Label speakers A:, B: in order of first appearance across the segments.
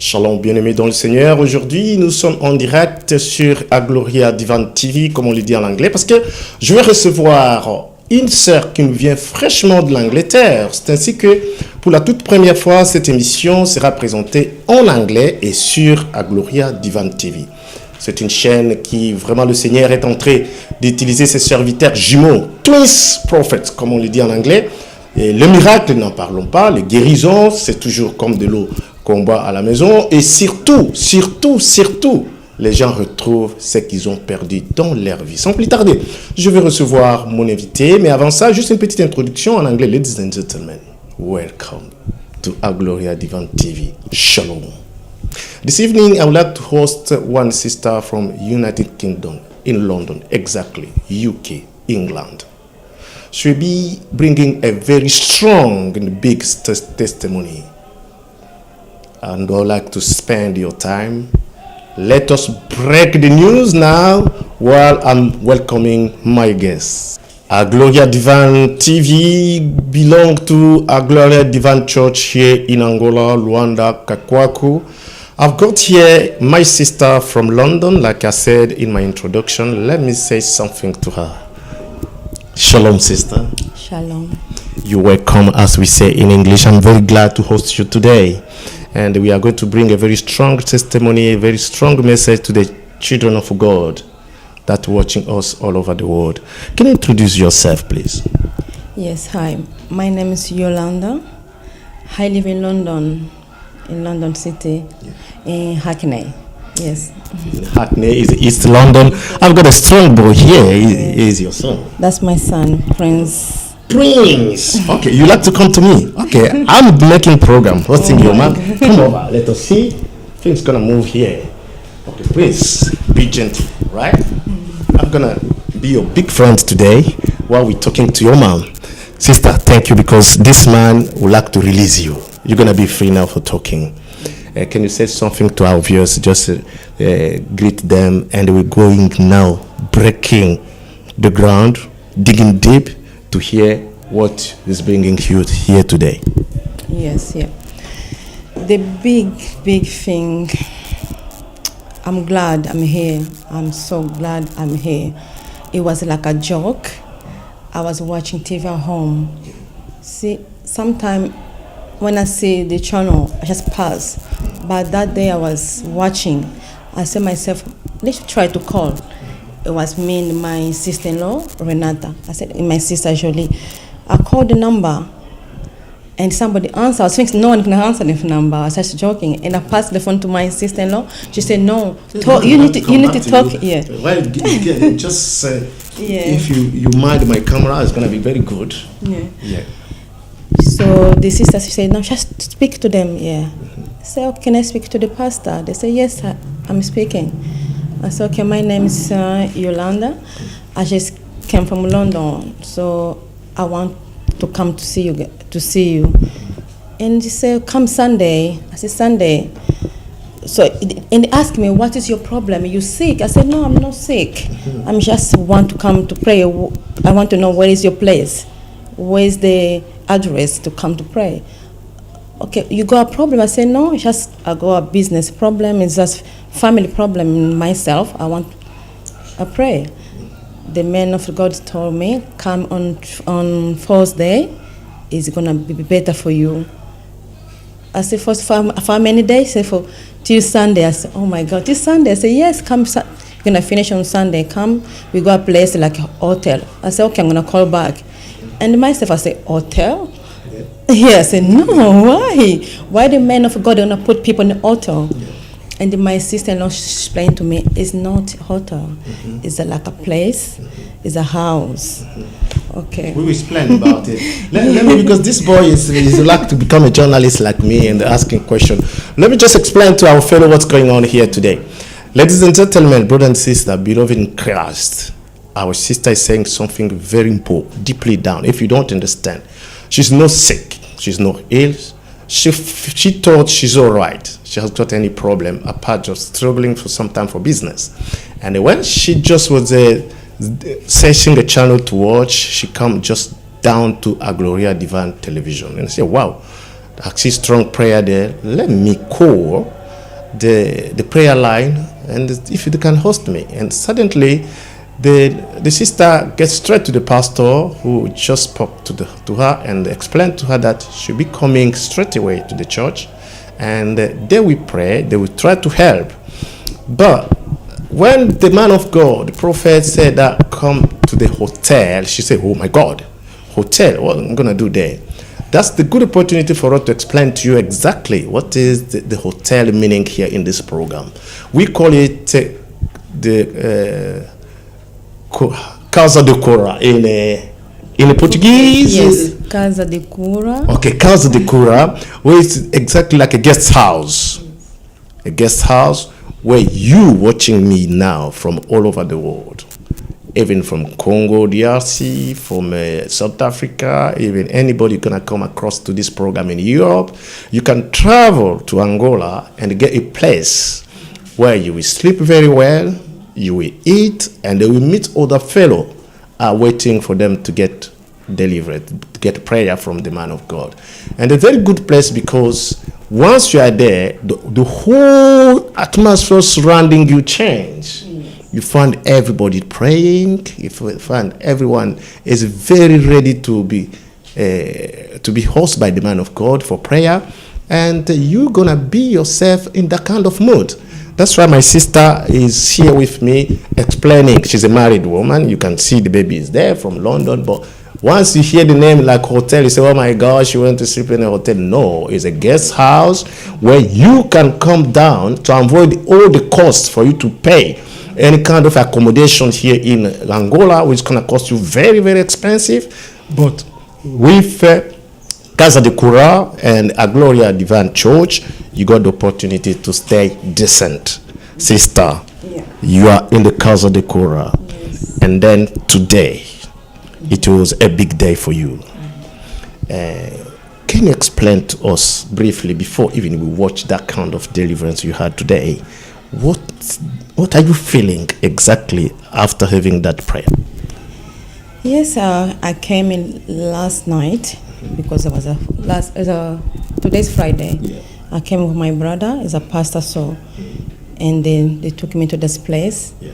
A: Shalom, bien-aimés dans le Seigneur. Aujourd'hui, nous sommes en direct sur Agloria Divine TV, comme on le dit en anglais, parce que je vais recevoir une sœur qui nous vient fraîchement de l'Angleterre. C'est ainsi que, pour la toute première fois, cette émission sera présentée en anglais et sur Agloria Divine TV. C'est une chaîne qui, vraiment, le Seigneur est en train d'utiliser ses serviteurs jumeaux, twins prophets, comme on le dit en anglais. Et le miracle, n'en parlons pas. Les guérisons, c'est toujours comme de l'eau qu'on boit à la maison. Et surtout, les gens retrouvent ce qu'ils ont perdu dans leur vie. Sans plus tarder, je vais recevoir mon invité. Mais avant ça, juste une petite introduction en anglais. Ladies and gentlemen, welcome to Agloria Divine TV. Shalom. This evening, I would like to host one sister from United Kingdom in London, exactly, UK, England. She will be bringing a very strong and big testimony. And I would like to spend your time. Let us break the news now while I'm welcoming my guests. Agloria Divine TV belongs to Agloria Divine Church here in Angola, Luanda, Kakwaku. I've got here my sister from London, like I said in my introduction. Let me say something to her. Shalom, sister.
B: Shalom.
A: You're welcome, as we say in English. I'm very glad to host you today. And we are going to bring a very strong testimony, a very strong message to the children of God that are watching us all over the world. Can you introduce yourself, please?
B: Yes, hi. My name is Yolanda. I live in London City, in Hackney. Yes.
A: Hackney is East London. I've got a strong boy here. He is your son.
B: That's my son, Prince.
A: Prince. Okay, you like to come to me? Okay, I'm making program, hosting your man. Come over, let us see. Things gonna move here. Okay, Prince, be gentle, right? I'm gonna be your big friend today while we're talking to your mom. Sister, thank you, because this man would like to release you. You're gonna be free now for talking. Can you say something to our viewers? Just greet them, and we're going now, breaking the ground, digging deep to hear what is bringing you here today.
B: Yes, yeah. The big thing, I'm glad I'm here. I'm so glad I'm here. It was like a joke. I was watching TV at home. See, sometimes when I see the channel, I just pass. But that day I was watching, I said myself, let's try to call. It was me and my sister-in-law, Renata. I said, and my sister, Jolie. I called the number, and somebody answered. I was thinking no one can answer the number. I was just joking, and I passed the phone to my sister-in-law. She said, "No, you need to talk." Yeah.
A: Well, just if you mind my camera, it's gonna be very good. Yeah.
B: So the sister said, "No, just speak to them." Yeah. I said, "Oh, can I speak to the pastor?" They said, "Yes, I'm speaking." I said, "Okay, my name is Yolanda. I just came from London, so I want to come to see you." And they said, "Come Sunday." I said, "Sunday." So and they asked me, "What is your problem? Are you sick?" I said, "No, I'm not sick. I just want to come to pray. I want to know where is your place, where is the address to come to pray." "Okay, you got a problem?" I said, "No, I got a business problem. It's just family problem myself. I want to pray." The man of God told me, "Come on Thursday. It's gonna be better for you." I said, "For many days?" I said, "For till Sunday." I said, "Oh my God, till Sunday?" I said, "Yes, come. You're gonna finish on Sunday. Come. We got a place like a hotel." I said, "Okay, I'm gonna call back." And myself, I said, "Hotel?" Yeah, I said, "No, why? Why the man of God gonna put people in the hotel?" Yeah. And my sister-in-law explained to me, it's not a hotel. It's like a place. It's a house. Okay.
A: We will explain about it. Let me, because this boy is like to become a journalist like me and asking questions. Let me just explain to our fellow what's going on here today. Ladies and gentlemen, brothers and sisters, beloved in Christ, our sister is saying something very important, deeply down. If you don't understand, she's not sick. She's not ill. She thought she's all right. She hasn't got any problem apart just struggling for some time for business. And when she just was searching a channel to watch, she come just down to Agloria Divine Television and say, "Wow, I see strong prayer there. Let me call the prayer line, and if you can host me. And suddenly, the sister gets straight to the pastor, who just spoke to her and explained to her that she'll be coming straight away to the church, and they will pray, they will try to help. But when the man of God, the prophet, said that come to the hotel, she said, oh my God, hotel, what am I going to do there? That's the good opportunity for us to explain to you exactly what is the hotel meaning here in this program. We call it the Casa de Cura in Portuguese.
B: Yes, Casa de Cura.
A: Okay, Casa de Cura, where it's exactly like a guest house. A guest house where you watching me now from all over the world, even from Congo, DRC, from South Africa, even anybody gonna come across to this program in Europe, you can travel to Angola and get a place where you will sleep very well, you will eat, and they will meet other fellow waiting for them to get delivered, to get prayer from the man of God. And a very good place, because once you are there, the whole atmosphere surrounding you change. You find everybody praying. You find everyone is very ready to be hosted by the man of God for prayer, and you're gonna be yourself in that kind of mood. That's why my sister is here with me explaining. She's a married woman. You can see the baby is there from London, but once you hear the name like hotel, you say, oh my gosh, you went to sleep in a hotel. No, it's a guest house where you can come down to avoid all the costs for you to pay any kind of accommodation here in Angola, which is going to cost you very, very expensive. But with Casa de Cura and A Gloria Divine Church, you got the opportunity to stay decent. Sister, you are in the Casa de Cura. Yes. And then today, it was a big day for you. Can you explain to us briefly, before even we watch that kind of deliverance you had today, what are you feeling exactly after having that prayer?
B: Yes, I came in last night because it was today's Friday. Yeah. I came with my brother, he's a pastor, and then they took me to this place. Yeah.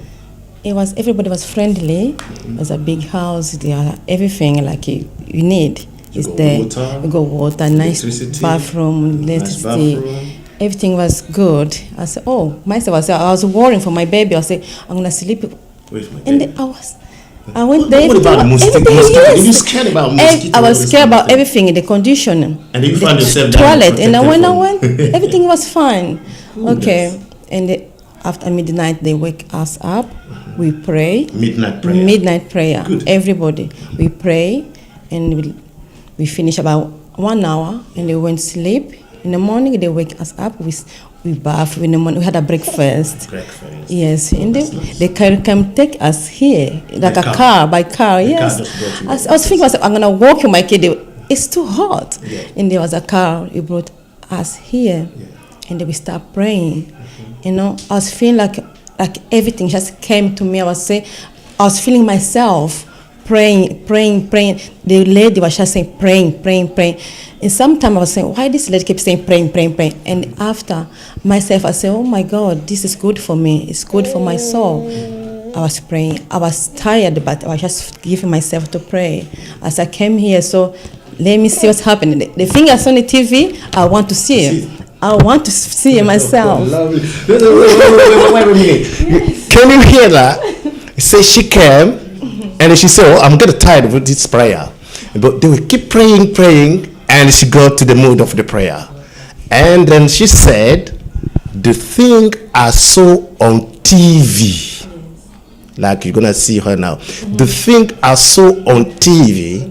B: Everybody was friendly. It was a big house. There, everything like you need is there. You got water, nice bathroom, electricity. Everything was good. I said, I was worrying for my baby. I said, I'm gonna sleep. I went there.
A: What about the mosquito? Were you scared about mosquito?
B: I was scared about everything in the condition.
A: And you found yourself
B: toilet, and when I went, everything was fine. Okay, and after midnight, they wake us up. We pray. Midnight prayer. Good. Everybody. We pray, and we finish about 1 hour, and they went sleep. In the morning, they wake us up. We bath in the morning. We had a breakfast. Yes, and they can take us here like a car by car. Yes, I was thinking I'm gonna walk with my kid. It's too hot, and there was a car. He brought us here, and then we start praying. Mm-hmm. You know, I was feeling like everything just came to me. I was feeling myself praying. The lady was just saying praying. And sometimes I was saying, why this lady keeps saying praying? And after myself, I said, oh my God, this is good for me. It's good for my soul. I was praying. I was tired, but I was just giving myself to pray. As I came here, so let me see what's happening. The thing I saw on the TV, I want to see it. I want to see it myself.
A: Wait a minute. Yes. Can you hear that? Say she came, and she said, I'm getting tired of this prayer. But they will keep praying, and she got to the mood of the prayer. And then she said, the thing I saw on TV, like you're going to see her now, the thing I saw on TV,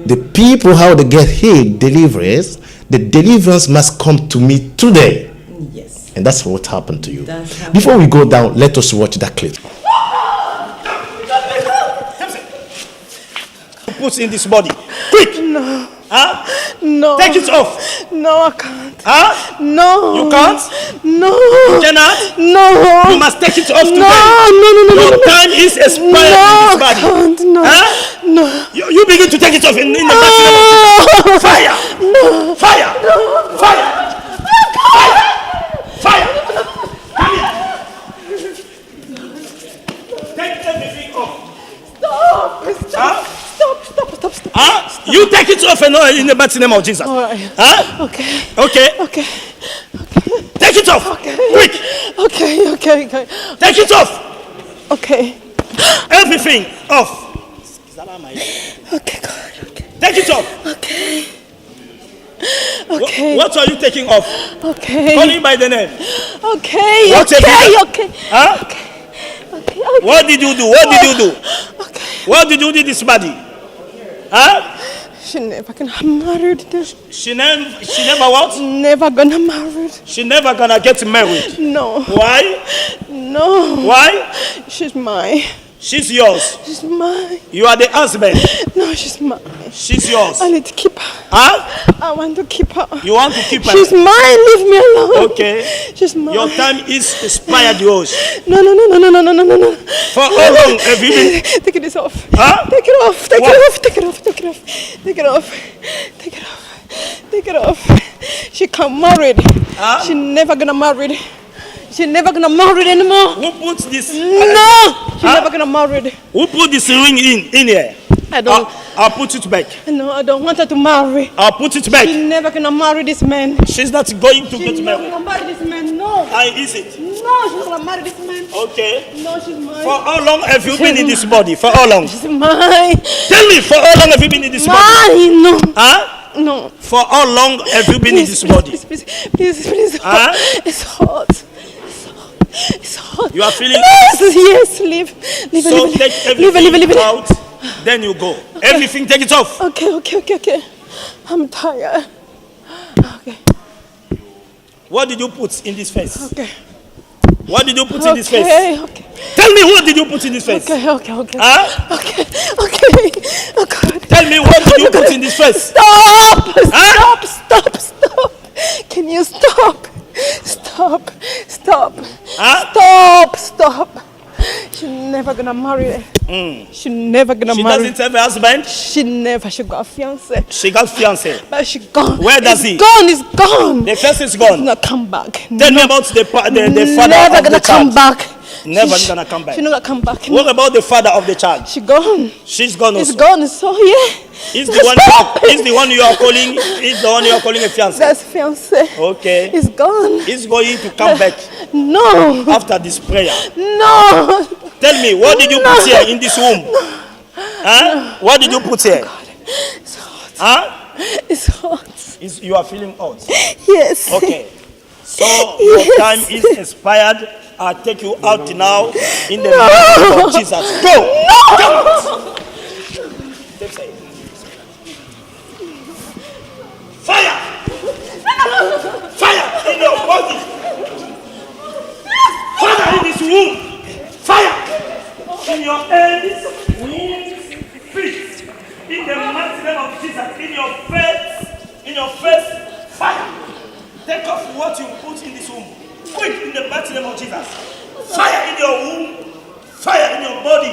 A: the people, how they get healed, deliverance, the deliverance must come to me today.
B: Yes.
A: And that's what happened to you. Before we go down, let us watch that clip. Put in this body. Quick!
C: No.
A: Huh?
C: No.
A: Take it off.
C: No, I can't.
A: Huh?
C: No.
A: You can't?
C: No.
A: You cannot?
C: No.
A: You must take it off today.
C: No.
A: Your time is expired in this body.
C: No, I can't. No.
A: Huh?
C: No.
A: You begin to take it off in the maximum. Fire!
C: No.
A: Fire!
C: No.
A: Fire! Fire! Fire!
C: You take it off and all in the mighty name of Jesus.
D: All right.
C: Huh?
D: Okay.
C: Okay.
D: Okay.
C: Take it off.
D: Okay.
C: Quick.
D: Okay.
C: Take it off.
D: Okay.
C: Everything off.
D: Okay, God. Okay.
C: Take it off.
D: Okay. Okay.
C: What are you taking off?
D: Okay.
C: Call him by the name.
D: Okay.
C: What have you done?
D: Okay.
C: Huh?
D: Okay.
C: What did you do? What did you do?
D: Okay.
C: What did you do to this body? Huh?
D: She never gonna married.
C: She never what?
D: Never gonna married.
C: She never gonna get married.
D: No.
C: Why?
D: No.
C: Why?
D: She's mine.
C: She's yours.
D: She's mine.
C: You are the husband.
D: No, she's mine.
C: She's yours.
D: I need to keep her.
C: Huh?
D: I want to keep her.
C: You want to keep her?
D: She's mine. Leave me alone.
C: Okay.
D: She's mine.
C: Your time is expired, yours.
D: No.
C: For how long have you been?
D: Take this off.
C: Huh?
D: Take it off. Take
C: What?
D: it off. Take it off. Take it off. Take it off. Take it off. Take it off. She can't marry.
C: Huh?
D: She never gonna marry. She never gonna marry anymore.
C: Who put this?
D: No. She
C: Huh?
D: never gonna marry.
C: Who put this ring in here?
D: I don't.
C: I'll put it back.
D: No, I don't want her to marry.
C: I'll put it back.
D: She's never gonna marry this man.
C: She's not going to
D: She's
C: get
D: never
C: married.
D: gonna marry this man. No.
C: Is it?
D: No, she's not gonna marry this man.
C: Okay.
D: No, she's mine.
C: For how long have you been in this body? For how long?
D: She's mine.
C: Tell me, for how long have you been in this body?
D: Mine. No.
C: Huh?
D: No.
C: For how long have you been in this body?
D: Please.
C: Huh?
D: It's hot. It's hot.
C: You are feeling.
D: Yes. Leave.
C: So take everything
D: Leave.
C: out, then you go. Everything, take it off.
D: Okay. I'm tired. Okay.
C: What did you put in this face?
D: Okay.
C: What did you put in this face?
D: Okay.
C: Tell me, what did you put in this face?
D: Okay.
C: Huh?
D: Okay. Oh God.
C: Tell me, what did you put in this face?
D: Stop!
C: Huh?
D: Stop! Can you stop? Stop!
C: Huh?
D: Stop! She's never gonna marry. She's never gonna
C: She
D: marry.
C: doesn't have a husband.
D: She got a fiance.
C: She got fiance.
D: But she gone.
C: Where does he?
D: It's gone.
C: The fiance is
D: He's
C: gone.
D: not come back.
C: Tell me about the father
D: Never
C: of
D: gonna
C: the
D: come
C: child.
D: back.
C: Never gonna come back.
D: She's not gonna come back.
C: What about the father of the child?
D: She gone.
C: She's gone
D: It's
C: also.
D: gone. So yeah.
C: He's the one you are calling. He's the one you are calling a fiance.
D: That's fiance.
C: Okay.
D: It's gone.
C: He's going to come back
D: No.
C: after this prayer.
D: No.
C: Tell me, what did you put here in this room? Huh? What did you put here?
D: It's hot.
C: Huh?
D: It's hot.
C: You are feeling hot.
D: Yes.
C: Okay. So your time is expired. I'll take you out now in the name of Jesus. Go. Come out. Fire! Fire in your body! Fire in this room! Fire! In your hands, womb, feet. In the mighty name of Jesus. In your face, fire! Take off what you put in this womb. Quick, in the mighty name of Jesus. Fire in your womb, fire in your body.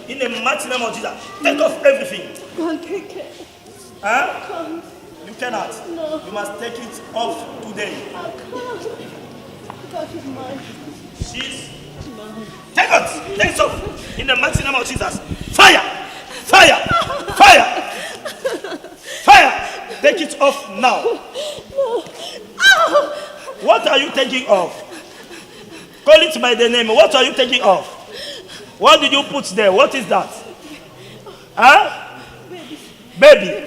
C: In the mighty name of Jesus. Take off everything.
D: Can't take it.
C: Huh?
D: Can't.
C: You cannot.
D: No.
C: You must take it off today.
D: I can't. God is mine.
C: She's take it. Take it off. In the mighty name of Jesus. Fire! Fire! Fire! Fire! Take it off now. What are you taking off? Call it by the name. What are you taking off? What did you put there? What is that? Huh? Baby.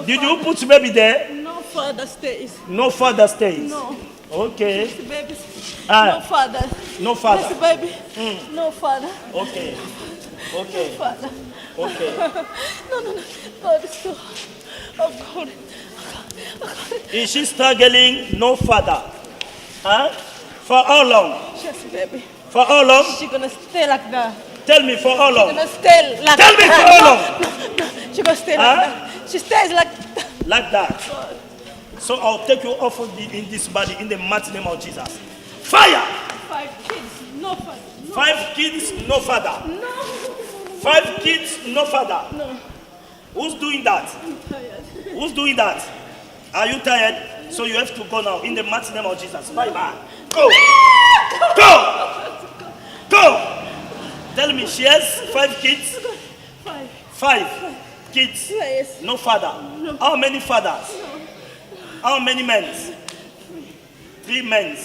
C: Did you put baby there?
D: No father stays.
C: No father stays.
D: No.
C: Okay.
D: Baby.
C: Ah.
D: No father.
C: No father.
D: Yes, baby. No father.
C: Okay. Okay.
D: Father.
C: Okay.
D: No. God is too hot. Oh God.
C: Is she struggling? No father. Huh? For how long?
D: Yes, baby.
C: For how long?
D: She's gonna stay like that.
C: Tell me for how long?
D: She's gonna stay like
C: Tell me
D: that.
C: for how long?
D: No. She's gonna stay
C: Huh?
D: like that. She stays like that.
C: Like that. So I'll take you off of in this body in the mighty name of Jesus. Fire!
D: 5 kids, no father.
C: 5 kids, no father.
D: No.
C: 5 kids, no father.
D: No.
C: Who's doing that?
D: I'm tired.
C: Who's doing that? Are you tired? So you have to go now in the mighty name of Jesus. Bye bye. Go. Go. Tell me, she has 5 kids.
D: 5.
C: 5. Kids?
D: Yes.
C: No father?
D: No.
C: How many fathers? How many men? 3 men.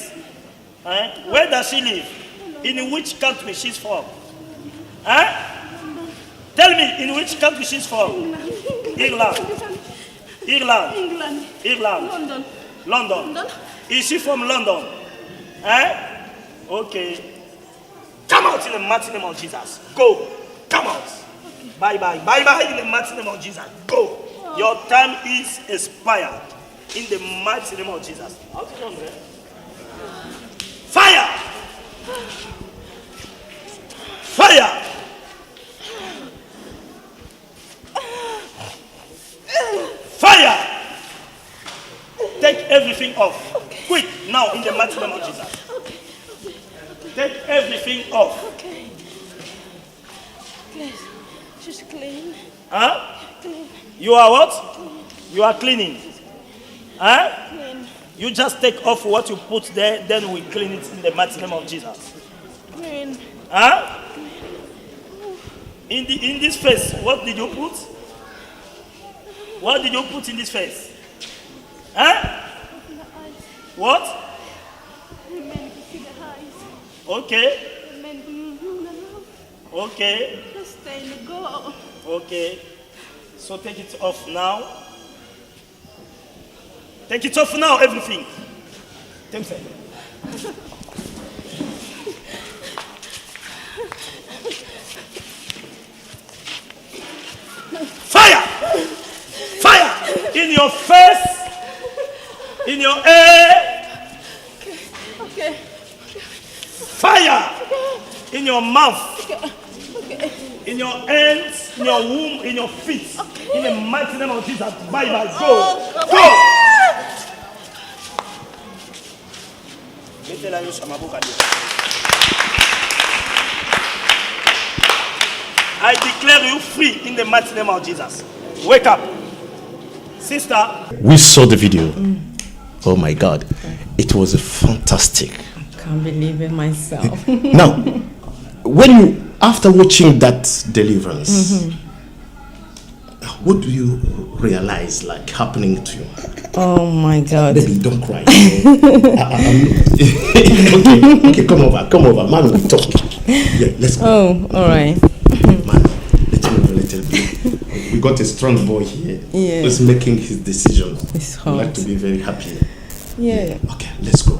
C: Where does she live? In which country she's from? Tell me, in which country she's from? England.
D: London.
C: London. Is she from London? Okay. Come out in the mighty name of Jesus. Go. Come out. Bye bye. Bye bye in the mighty name of Jesus. Go. Your time is expired. In the mighty name of Jesus. Fire! Fire! Fire! Take everything off.
D: Okay.
C: Quick, now in the mighty name of Jesus.
D: Okay.
C: Take everything off.
D: Okay. Yes. She's clean. Clean.
C: You are what? You are cleaning.
D: Clean.
C: You just take off what you put there, then we clean it in the mighty name of Jesus.
D: Clean.
C: In this face, what did you put? What did you put in this face? What?
D: Amen. See the eyes.
C: Okay.
D: Amen.
C: Okay.
D: Just stay and go.
C: Okay. So take it off now. Take it off now, everything. Take it. Fire! Fire! In your face, in your hair.
D: Okay.
C: Fire! In your mouth,
D: Okay.
C: in your hands, in your womb, in your feet. In the mighty name of Jesus. Bye bye. Go. Go. I declare you free in the mighty name of Jesus. Wake up. Sister.
A: We saw the video. Oh my God. It was fantastic.
B: Can't believe it myself.
A: Now, when you, after watching that deliverance, what do you realize like happening to you?
B: Oh my God.
A: Baby, don't cry. Okay, come over. Man, we talk. Yeah, let's go.
B: Oh, all right.
A: Man, let's move a little bit. We got a strong boy here.
B: Yeah.
A: Who's making his decision.
B: It's
A: I'd
B: hard.
A: like to be very happy.
B: Yeah.
A: Okay, let's go.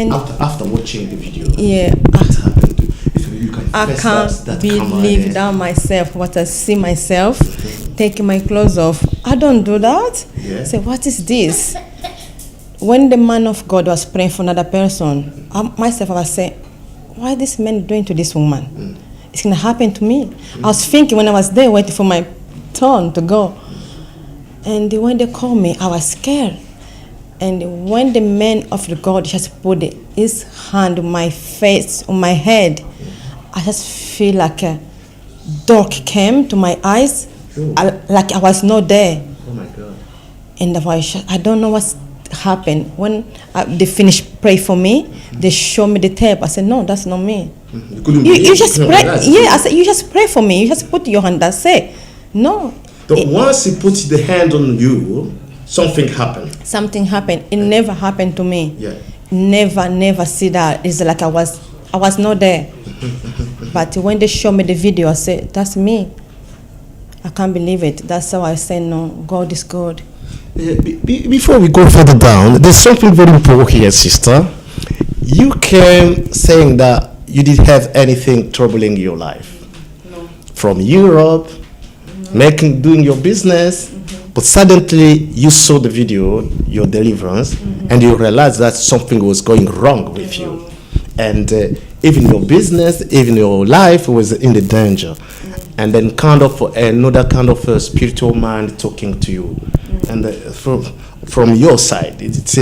B: And
A: After watching the video,
B: yeah,
A: what happened? If you can
B: I
A: face
B: can't
A: that camera
B: believe
A: there.
B: that myself, what I see myself, taking my clothes off. I don't do that.
A: Yeah.
B: Say, what is this? When the man of God was praying for another person, myself, I was saying, why this man doing to this woman? It's going to happen to me. I was thinking when I was there waiting for my turn to go. And when they called me, I was scared. And when the man of the God just put his hand on my face, on my head, I just feel like a dark came to my eyes, like I was not there.
A: Oh my God.
B: And I don't know what's happened. When they finished pray for me, they show me the tape. I said, no, that's not me.
A: You couldn't
B: You
A: believe
B: just
A: it.
B: pray.
A: That's
B: Yeah, I said, you just pray for me. You just put your hand. That's it. No.
A: So once he puts the hand on you, something happened.
B: Something happened. It never happened to me.
A: Yeah.
B: Never see that. It's like I was not there. But when they show me the video, I said, that's me. I can't believe it. That's how I say, no, God is good.
A: Before we go further down, there's something very important here, sister. You came saying that you didn't have anything troubling your life.
B: No.
A: From Europe, doing your business, but suddenly you saw the video, your deliverance, and you realized that something was going wrong with you. And even your business, even your life was in the danger. And then kind of another kind of spiritual mind talking to you. And from your side, it's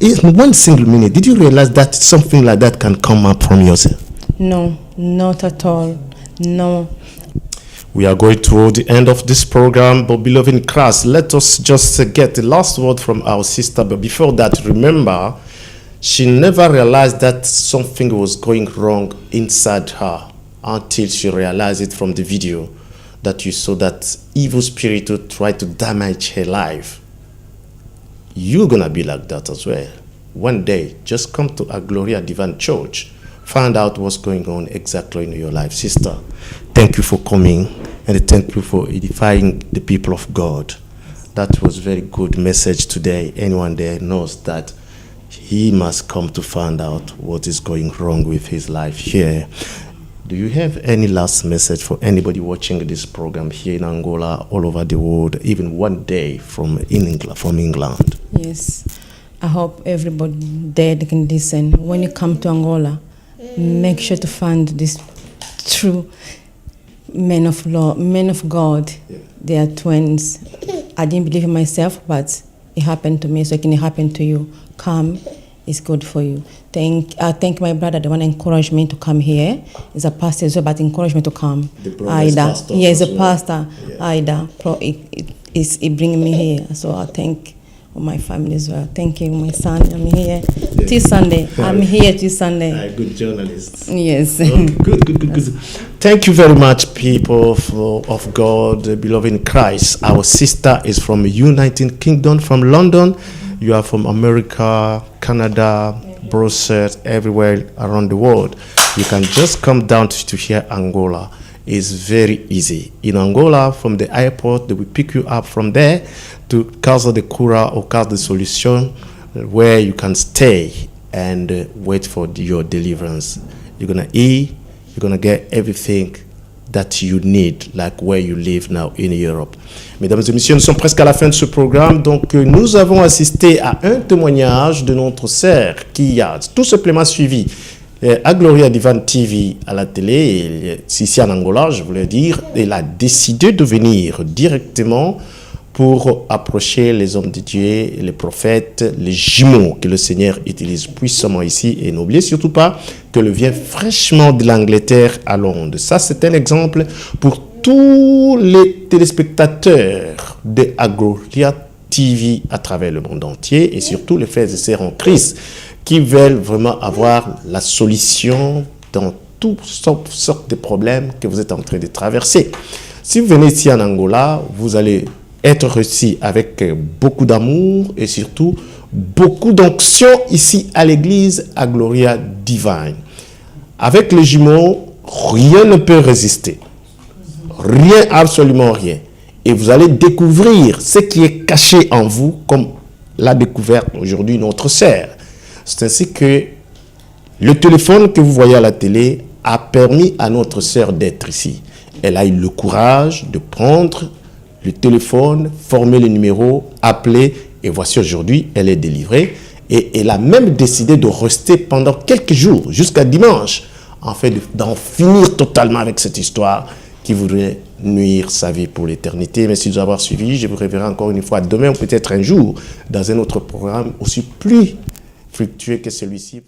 A: in one single minute, did you realize that something like that can come up from yourself?
B: No, not at all. No.
A: We are going toward the end of this program, but beloved in Christ, let us just get the last word from our sister. But before that, remember, she never realized that something was going wrong inside her until she realized it from the video. that you saw that evil spirit to try to damage her life. You're going to be like that as well. One day, just come to a Gloria Divine Church. Find out what's going on exactly in your life. Sister, thank you for coming, and thank you for edifying the people of God. That was a very good message today. Anyone there knows that he must come to find out what is going wrong with his life here. Do you have any last message for anybody watching this program here in Angola, all over the world, even one day from England?
B: Yes. I hope everybody there can listen. When you come to Angola, make sure to find these true men of law, men of God. Yeah. They are twins. I didn't believe in myself, but it happened to me, so it can happen to you. Come, it's good for you. Thank my brother, the one encouraged me to come here. He's a pastor as well, but encouraged me to come. Ida. Yes, a pastor. Yeah. Ida. He bringing me here. So I thank my family as well. Thank you, my son. I'm here till Sunday. I'm here till Sunday.
A: Good journalist.
B: Yes.
A: Oh, good. Thank you very much, people of God, beloved in Christ. Our sister is from United Kingdom, from London. You are from America, Canada, Brussels, everywhere around the world. You can just come down to here, Angola. It's very easy. In Angola, from the airport, they will pick you up from there to Casa de Cura or Casa de Solution, where you can stay and wait for your deliverance. You're going to eat, you're going to get everything that you need, like where you live now in Europe. Mesdames et messieurs, nous sommes presque à la fin de ce programme. Donc, nous avons assisté à un témoignage de notre sœur qui a tout simplement suivi à Gloria Divine TV à la télé, ici en Angola, je voulais dire. Elle a décidé de venir directement pour approcher les hommes de Dieu, les prophètes, les jumeaux que le Seigneur utilise puissamment ici. Et n'oubliez surtout pas qu'elle vient fraîchement de l'Angleterre à Londres. Ça, c'est un exemple pour tous les téléspectateurs de Gloria TV à travers le monde entier et surtout les frères et sœurs en Christ qui veulent vraiment avoir la solution dans toutes sortes de problèmes que vous êtes en train de traverser. Si vous venez ici en Angola, vous allez être reçu avec beaucoup d'amour et surtout beaucoup d'onction ici à l'église à Gloria Divine. Avec les jumeaux, rien ne peut résister. Rien, absolument rien. Et vous allez découvrir ce qui est caché en vous, comme l'a découvert aujourd'hui notre sœur. C'est ainsi que le téléphone que vous voyez à la télé a permis à notre sœur d'être ici. Elle a eu le courage de prendre le téléphone, former le numéro, appeler, et voici aujourd'hui, elle est délivrée. Et elle a même décidé de rester pendant quelques jours, jusqu'à dimanche, en fait d'en finir totalement avec cette histoire qui voudrait nuire sa vie pour l'éternité. Merci de nous avoir suivis. Je vous reverrai encore une fois demain ou peut-être un jour dans un autre programme aussi plus fructueux que celui-ci.